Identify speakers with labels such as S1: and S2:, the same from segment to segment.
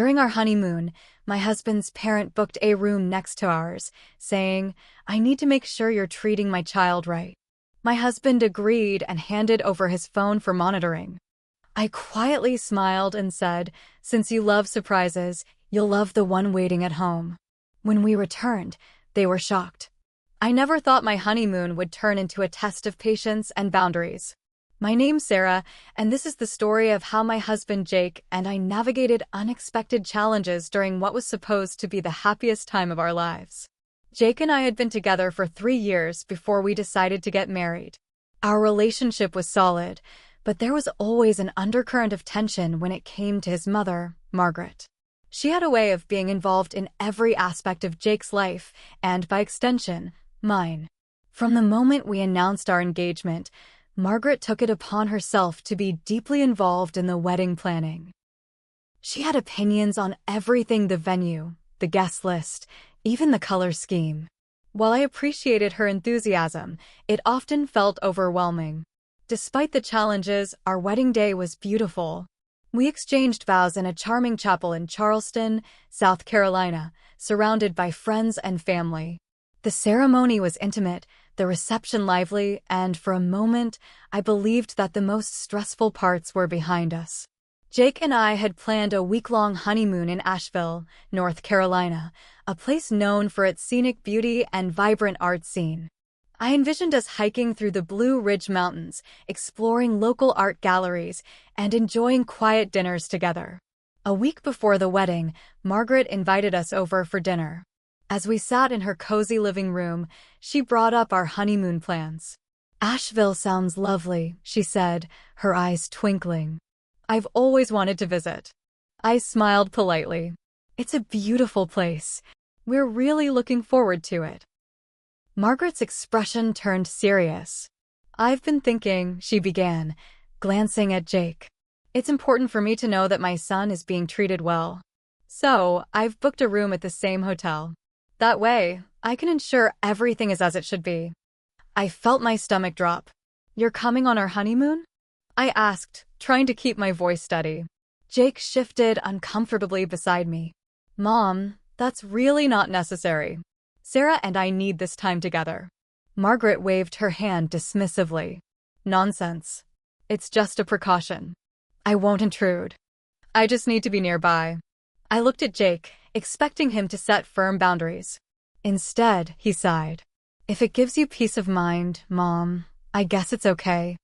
S1: During our honeymoon, my husband's parent booked a room next to ours, saying, "I need to make sure you're treating my child right." My husband agreed and handed over his phone for monitoring. I quietly smiled and said, "Since you love surprises, you'll love the one waiting at home." When we returned, they were shocked. I never thought my honeymoon would turn into a test of patience and boundaries. My name's Sarah, and this is the story of how my husband Jake and I navigated unexpected challenges during what was supposed to be the happiest time of our lives. Jake and I had been together for 3 years before we decided to get married. Our relationship was solid, but there was always an undercurrent of tension when it came to his mother, Margaret. She had a way of being involved in every aspect of Jake's life, and by extension, mine. From the moment we announced our engagement, Margaret took it upon herself to be deeply involved in the wedding planning. She had opinions on everything: the venue, the guest list, even the color scheme. While I appreciated her enthusiasm, it often felt overwhelming. Despite the challenges, our wedding day was beautiful. We exchanged vows in a charming chapel in Charleston, South Carolina, surrounded by friends and family. The ceremony was intimate, the reception lively, and for a moment, I believed that the most stressful parts were behind us. Jake and I had planned a week-long honeymoon in Asheville, North Carolina, a place known for its scenic beauty and vibrant art scene. I envisioned us hiking through the Blue Ridge Mountains, exploring local art galleries, and enjoying quiet dinners together. A week before the wedding, Margaret invited us over for dinner. As we sat in her cozy living room, she brought up our honeymoon plans. "Asheville sounds lovely," she said, her eyes twinkling. "I've always wanted to visit." I smiled politely. "It's a beautiful place. We're really looking forward to it." Margaret's expression turned serious. "I've been thinking," she began, glancing at Jake. "It's important for me to know that my son is being treated well. So, I've booked a room at the same hotel. That way, I can ensure everything is as it should be." I felt my stomach drop. "You're coming on our honeymoon?" I asked, trying to keep my voice steady. Jake shifted uncomfortably beside me. "Mom, that's really not necessary. Sarah and I need this time together." Margaret waved her hand dismissively. "Nonsense. It's just a precaution. I won't intrude. I just need to be nearby." I looked at Jake, expecting him to set firm boundaries. Instead, he sighed. "If it gives you peace of mind, Mom, I guess it's okay."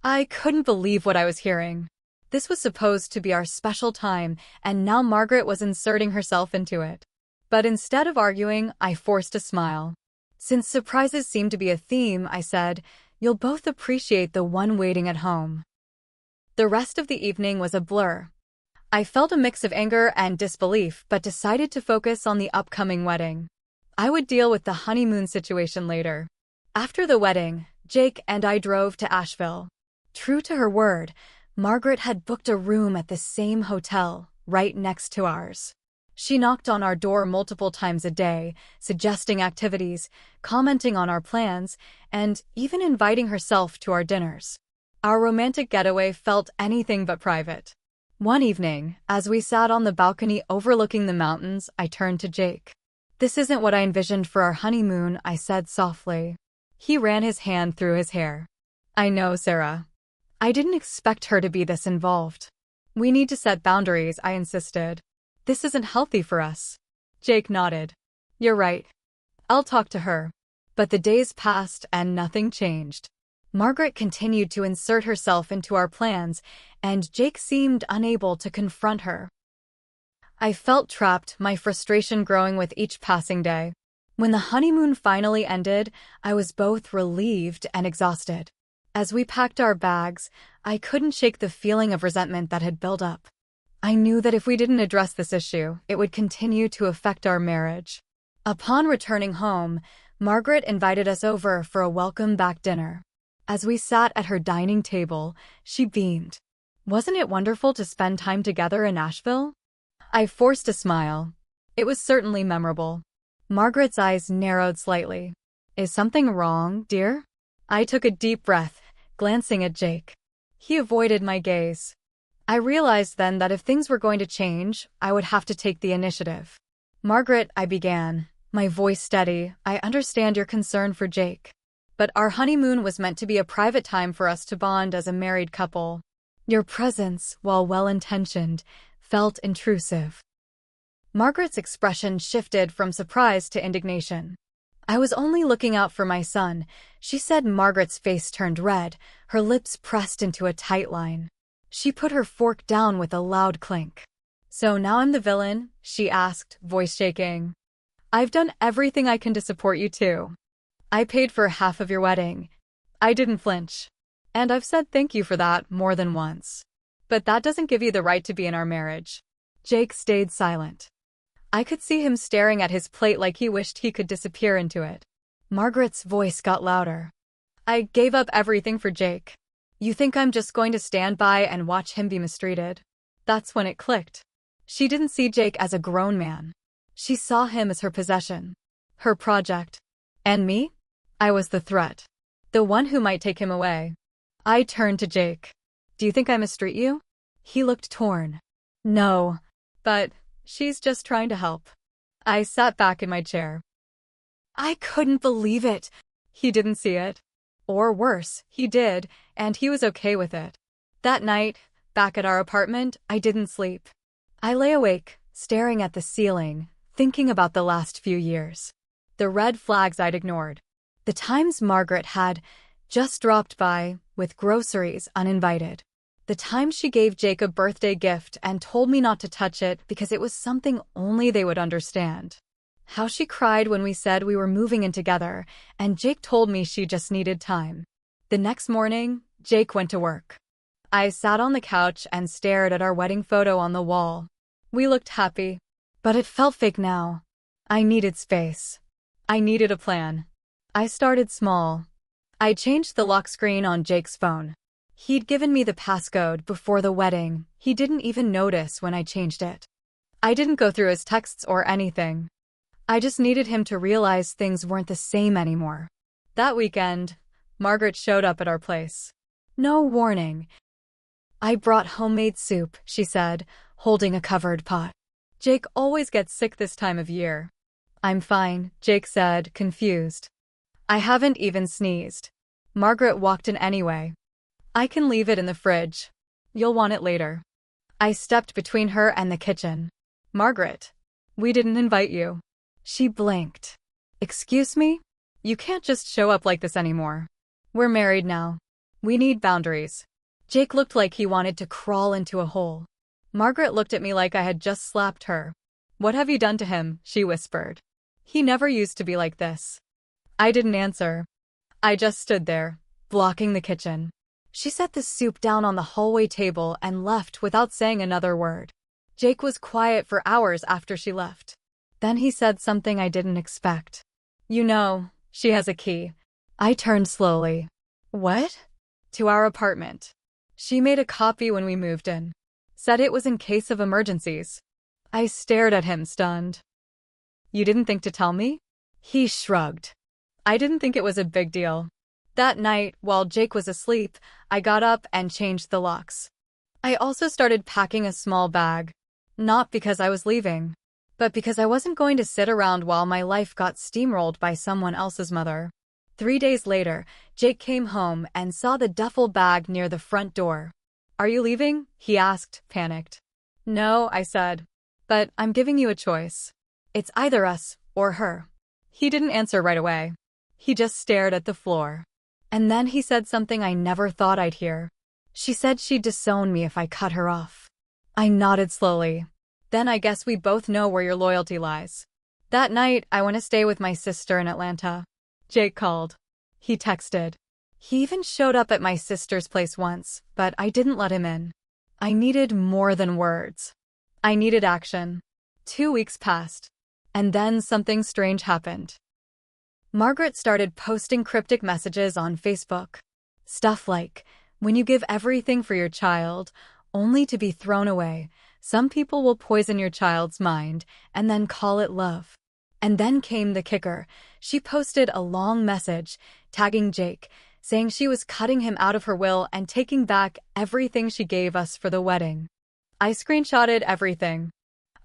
S1: I couldn't believe what I was hearing. This was supposed to be our special time, and now Margaret was inserting herself into it. But instead of arguing, I forced a smile. "Since surprises seem to be a theme," I said, "you'll both appreciate the one waiting at home." The rest of the evening was a blur. I felt a mix of anger and disbelief, but decided to focus on the upcoming wedding. I would deal with the honeymoon situation later. After the wedding, Jake and I drove to Asheville. True to her word, Margaret had booked a room at the same hotel, right next to ours. She knocked on our door multiple times a day, suggesting activities, commenting on our plans, and even inviting herself to our dinners. Our romantic getaway felt anything but private. One evening, as we sat on the balcony overlooking the mountains, I turned to Jake. "This isn't what I envisioned for our honeymoon," I said softly. He ran his hand through his hair. "I know, Sarah. I didn't expect her to be this involved. We need to set boundaries," I insisted. "This isn't healthy for us." Jake nodded. "You're right. I'll talk to her." But the days passed and nothing changed. Margaret continued to insert herself into our plans, and Jake seemed unable to confront her. I felt trapped, my frustration growing with each passing day. When the honeymoon finally ended, I was both relieved and exhausted. As we packed our bags, I couldn't shake the feeling of resentment that had built up. I knew that if we didn't address this issue, it would continue to affect our marriage. Upon returning home, Margaret invited us over for a welcome-back dinner. As we sat at her dining table, she beamed. "Wasn't it wonderful to spend time together in Asheville?" I forced a smile. It was certainly memorable. Margaret's eyes narrowed slightly. "Is something wrong, dear?" I took a deep breath, glancing at Jake. He avoided my gaze. I realized then that if things were going to change, I would have to take the initiative. Margaret, I began, my voice steady, I understand your concern for Jake. But our honeymoon was meant to be a private time for us to bond as a married couple. Your presence, while well-intentioned, felt intrusive. Margaret's expression shifted from surprise to indignation. I was only looking out for my son, she said. Margaret's face turned red, her lips pressed into a tight line. She put her fork down with a loud clink. So now I'm the villain? She asked, voice shaking. I've done everything I can to support you too. I paid for half of your wedding. I didn't flinch. And I've said thank you for that more than once. But that doesn't give you the right to be in our marriage. Jake stayed silent. I could see him staring at his plate like he wished he could disappear into it. Margaret's voice got louder. I gave up everything for Jake. You think I'm just going to stand by and watch him be mistreated? That's when it clicked. She didn't see Jake as a grown man. She saw him as her possession. Her project. And me? I was the threat. The one who might take him away. I turned to Jake. Do you think I mistreat you? He looked torn. No. But she's just trying to help. I sat back in my chair. I couldn't believe it. He didn't see it. Or worse, he did, and he was okay with it. That night, back at our apartment, I didn't sleep. I lay awake, staring at the ceiling, thinking about the last few years. The red flags I'd ignored. The times Margaret had just dropped by, with groceries uninvited. The time she gave Jake a birthday gift and told me not to touch it because it was something only they would understand. How she cried when we said we were moving in together, and Jake told me she just needed time. The next morning, Jake went to work. I sat on the couch and stared at our wedding photo on the wall. We looked happy, but it felt fake now. I needed space. I needed a plan. I started small. I changed the lock screen on Jake's phone. He'd given me the passcode before the wedding. He didn't even notice when I changed it. I didn't go through his texts or anything. I just needed him to realize things weren't the same anymore. That weekend, Margaret showed up at our place. No warning. I brought homemade soup, she said, holding a covered pot. Jake always gets sick this time of year. I'm fine, Jake said, confused. I haven't even sneezed. Margaret walked in anyway. I can leave it in the fridge. You'll want it later. I stepped between her and the kitchen. Margaret, we didn't invite you. She blinked. Excuse me? You can't just show up like this anymore. We're married now. We need boundaries. Jake looked like he wanted to crawl into a hole. Margaret looked at me like I had just slapped her. What have you done to him? She whispered. He never used to be like this. I didn't answer. I just stood there, blocking the kitchen. She set the soup down on the hallway table and left without saying another word. Jake was quiet for hours after she left. Then he said something I didn't expect. You know, she has a key. I turned slowly. What? To our apartment. She made a copy when we moved in. Said it was in case of emergencies. I stared at him, stunned. You didn't think to tell me? He shrugged. I didn't think it was a big deal. That night, while Jake was asleep, I got up and changed the locks. I also started packing a small bag. Not because I was leaving, but because I wasn't going to sit around while my life got steamrolled by someone else's mother. 3 days later, Jake came home and saw the duffel bag near the front door. Are you leaving? He asked, panicked. No, I said. But I'm giving you a choice. It's either us or her. He didn't answer right away. He just stared at the floor. And then he said something I never thought I'd hear. She said she'd disown me if I cut her off. I nodded slowly. Then I guess we both know where your loyalty lies. That night, I went to stay with my sister in Atlanta. Jake called. He texted. He even showed up at my sister's place once, but I didn't let him in. I needed more than words. I needed action. 2 weeks passed. And then something strange happened. Margaret started posting cryptic messages on Facebook. Stuff like, when you give everything for your child, only to be thrown away, some people will poison your child's mind and then call it love. And then came the kicker. She posted a long message, tagging Jake, saying she was cutting him out of her will and taking back everything she gave us for the wedding. I screenshotted everything.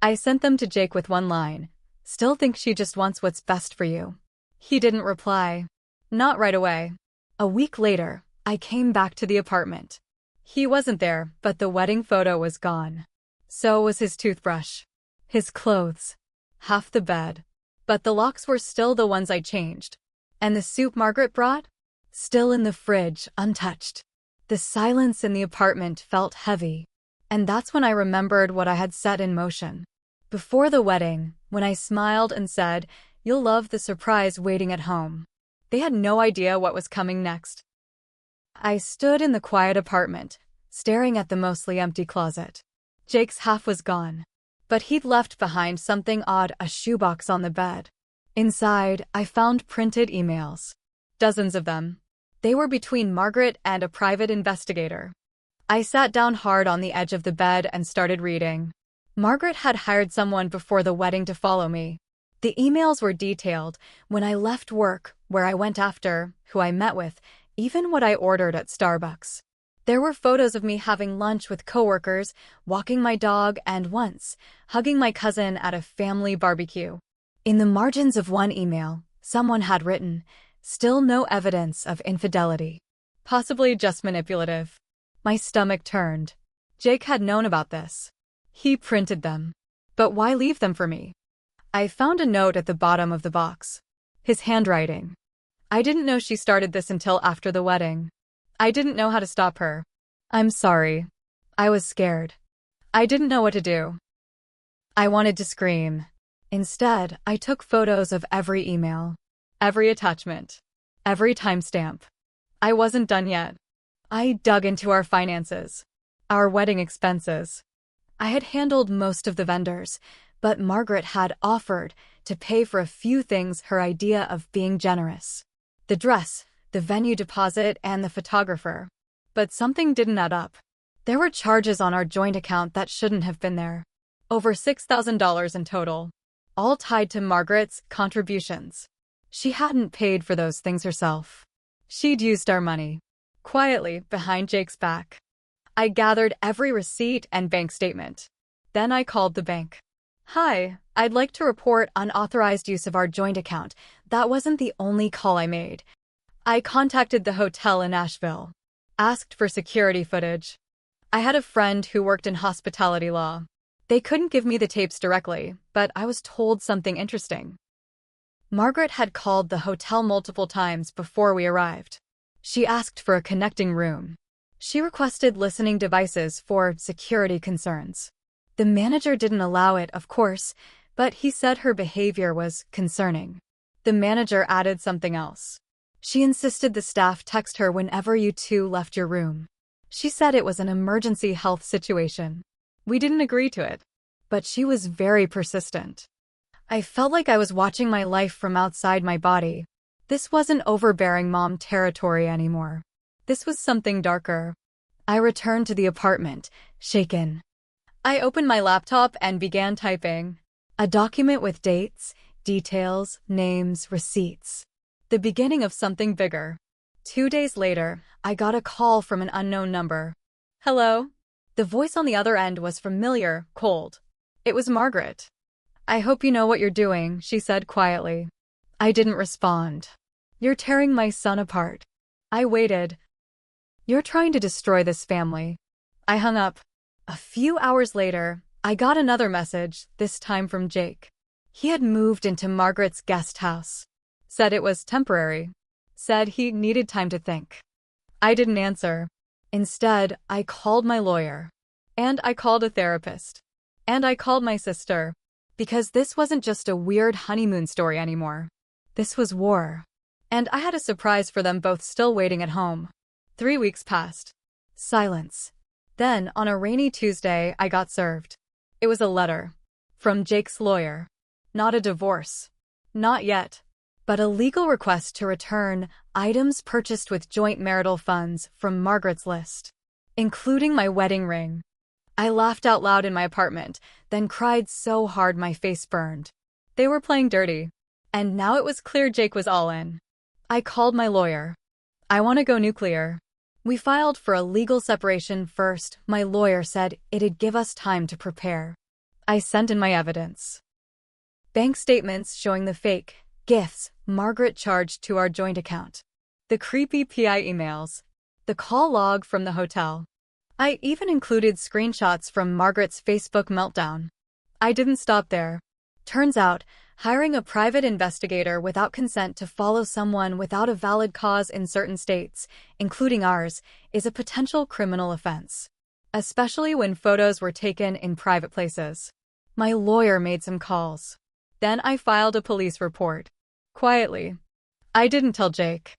S1: I sent them to Jake with one line. Still think she just wants what's best for you. He didn't reply. Not right away. A week later, I came back to the apartment. He wasn't there, but the wedding photo was gone. So was his toothbrush. His clothes. Half the bed. But the locks were still the ones I changed. And the soup Margaret brought? Still in the fridge, untouched. The silence in the apartment felt heavy. And that's when I remembered what I had set in motion. Before the wedding, when I smiled and said, "You'll love the surprise waiting at home." They had no idea what was coming next. I stood in the quiet apartment, staring at the mostly empty closet. Jake's half was gone. But he'd left behind something odd, a shoebox on the bed. Inside, I found printed emails. Dozens of them. They were between Margaret and a private investigator. I sat down hard on the edge of the bed and started reading. Margaret had hired someone before the wedding to follow me. The emails were detailed: when I left work, where I went after, who I met with, even what I ordered at Starbucks. There were photos of me having lunch with coworkers, walking my dog, and once, hugging my cousin at a family barbecue. In the margins of one email, someone had written, "Still no evidence of infidelity. Possibly just manipulative." My stomach turned. Jake had known about this. He printed them. But why leave them for me? I found a note at the bottom of the box. His handwriting. I didn't know she started this until after the wedding. I didn't know how to stop her. "I'm sorry." I was scared. I didn't know what to do. I wanted to scream. Instead, I took photos of every email, every attachment, every timestamp. I wasn't done yet. I dug into our finances, our wedding expenses. I had handled most of the vendors, but Margaret had offered to pay for a few things, her idea of being generous. The dress, the venue deposit, and the photographer. But something didn't add up. There were charges on our joint account that shouldn't have been there. Over $6,000 in total. All tied to Margaret's contributions. She hadn't paid for those things herself. She'd used our money. Quietly, behind Jake's back. I gathered every receipt and bank statement. Then I called the bank. "Hi, I'd like to report unauthorized use of our joint account." That wasn't the only call I made. I contacted the hotel in Asheville. Asked for security footage. I had a friend who worked in hospitality law. They couldn't give me the tapes directly, but I was told something interesting. Margaret had called the hotel multiple times before we arrived. She asked for a connecting room. She requested listening devices for security concerns. The manager didn't allow it, of course, but he said her behavior was concerning. The manager added something else. She insisted the staff text her whenever you two left your room. She said it was an emergency health situation. We didn't agree to it, but she was very persistent. I felt like I was watching my life from outside my body. This wasn't overbearing mom territory anymore. This was something darker. I returned to the apartment, shaken. I opened my laptop and began typing. A document with dates, details, names, receipts. The beginning of something bigger. 2 days later, I got a call from an unknown number. "Hello?" The voice on the other end was familiar, cold. It was Margaret. "I hope you know what you're doing," she said quietly. I didn't respond. "You're tearing my son apart." I waited. "You're trying to destroy this family." I hung up. A few hours later, I got another message, this time from Jake. He had moved into Margaret's guest house. Said it was temporary. Said he needed time to think. I didn't answer. Instead, I called my lawyer. And I called a therapist. And I called my sister. Because this wasn't just a weird honeymoon story anymore. This was war. And I had a surprise for them both still waiting at home. 3 weeks passed. Silence. Then, on a rainy Tuesday, I got served. It was a letter. From Jake's lawyer. Not a divorce. Not yet. But a legal request to return items purchased with joint marital funds from Margaret's list. Including my wedding ring. I laughed out loud in my apartment, then cried so hard my face burned. They were playing dirty. And now it was clear Jake was all in. I called my lawyer. I want to go nuclear. We filed for a legal separation first. My lawyer said it'd give us time to prepare. I sent in my evidence. Bank statements showing the fake gifts Margaret charged to our joint account. The creepy PI emails. The call log from the hotel. I even included screenshots from Margaret's Facebook meltdown. I didn't stop there. Turns out, hiring a private investigator without consent to follow someone without a valid cause in certain states, including ours, is a potential criminal offense. Especially when photos were taken in private places. My lawyer made some calls. Then I filed a police report. Quietly. I didn't tell Jake.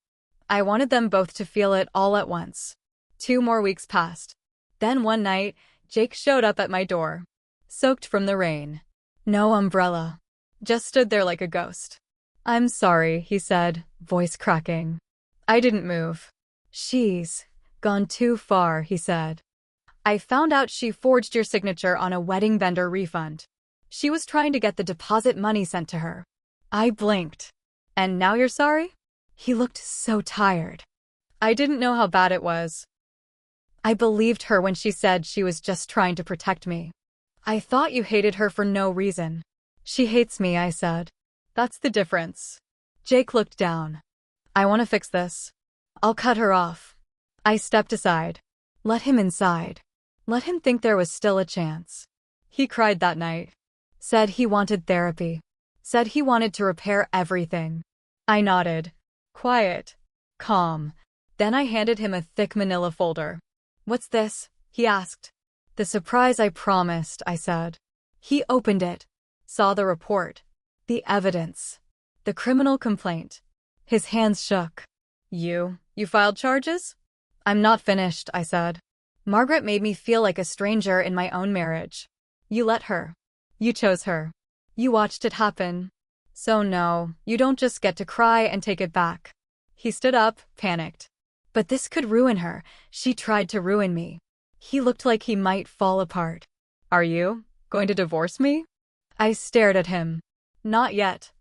S1: I wanted them both to feel it all at once. 2 more weeks passed. Then one night, Jake showed up at my door. Soaked from the rain. No umbrella. Just stood there like a ghost. I'm sorry, he said, voice cracking. I didn't move. She's gone too far, he said. I found out she forged your signature on a wedding vendor refund. She was trying to get the deposit money sent to her. I blinked. And now you're sorry? He looked so tired. I didn't know how bad it was. I believed her when she said she was just trying to protect me. I thought you hated her for no reason. She hates me, I said. That's the difference. Jake looked down. I want to fix this. I'll cut her off. I stepped aside. Let him inside. Let him think there was still a chance. He cried that night. Said he wanted therapy. Said he wanted to repair everything. I nodded. Quiet. Calm. Then I handed him a thick manila folder. What's this? He asked. The surprise I promised, I said. He opened it. Saw the report. The evidence. The criminal complaint. His hands shook. You filed charges? I'm not finished, I said. Margaret made me feel like a stranger in my own marriage. You let her. You chose her. You watched it happen. So no, you don't just get to cry and take it back. He stood up, panicked. But this could ruin her. She tried to ruin me. He looked like he might fall apart. Are you going to divorce me? I stared at him. Not yet.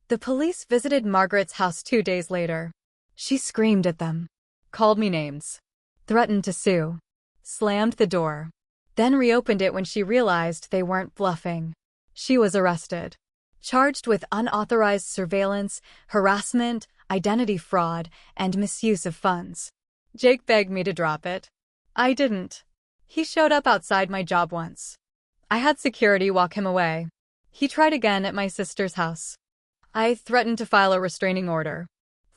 S1: The police visited Margaret's house 2 days later. She screamed at them. Called me names. Threatened to sue. Slammed the door. Then reopened it when she realized they weren't bluffing. She was arrested. Charged with unauthorized surveillance, harassment, identity fraud, and misuse of funds. Jake begged me to drop it. I didn't. He showed up outside my job once. I had security walk him away. He tried again at my sister's house. I threatened to file a restraining order.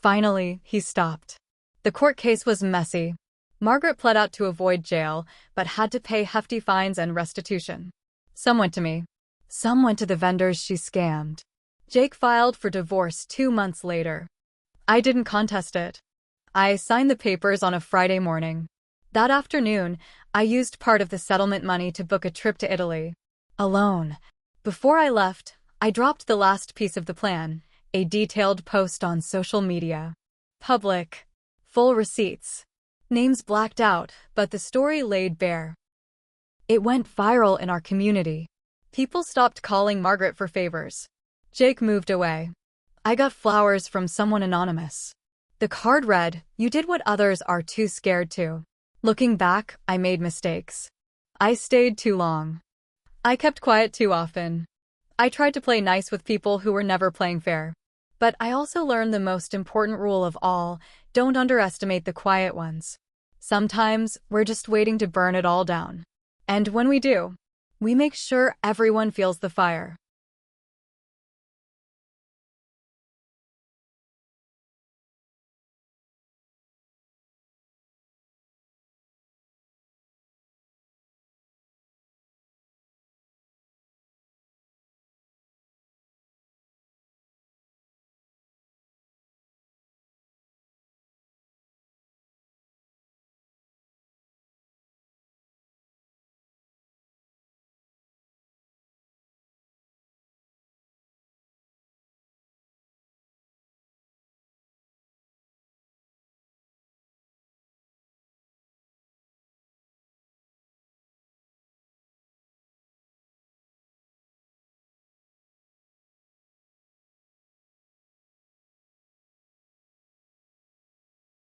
S1: Finally, he stopped. The court case was messy. Margaret pled out to avoid jail, but had to pay hefty fines and restitution. Some went to me. Some went to the vendors she scammed. Jake filed for divorce 2 months later. I didn't contest it. I signed the papers on a Friday morning. That afternoon, I used part of the settlement money to book a trip to Italy. Alone. Before I left, I dropped the last piece of the plan, a detailed post on social media. Public. Full receipts. Names blacked out, but the story laid bare. It went viral in our community. People stopped calling Margaret for favors. Jake moved away. I got flowers from someone anonymous. The card read, "You did what others are too scared to." Looking back, I made mistakes. I stayed too long. I kept quiet too often. I tried to play nice with people who were never playing fair. But I also learned the most important rule of all: don't underestimate the quiet ones. Sometimes, we're just waiting to burn it all down. And when we do, we make sure everyone feels the fire.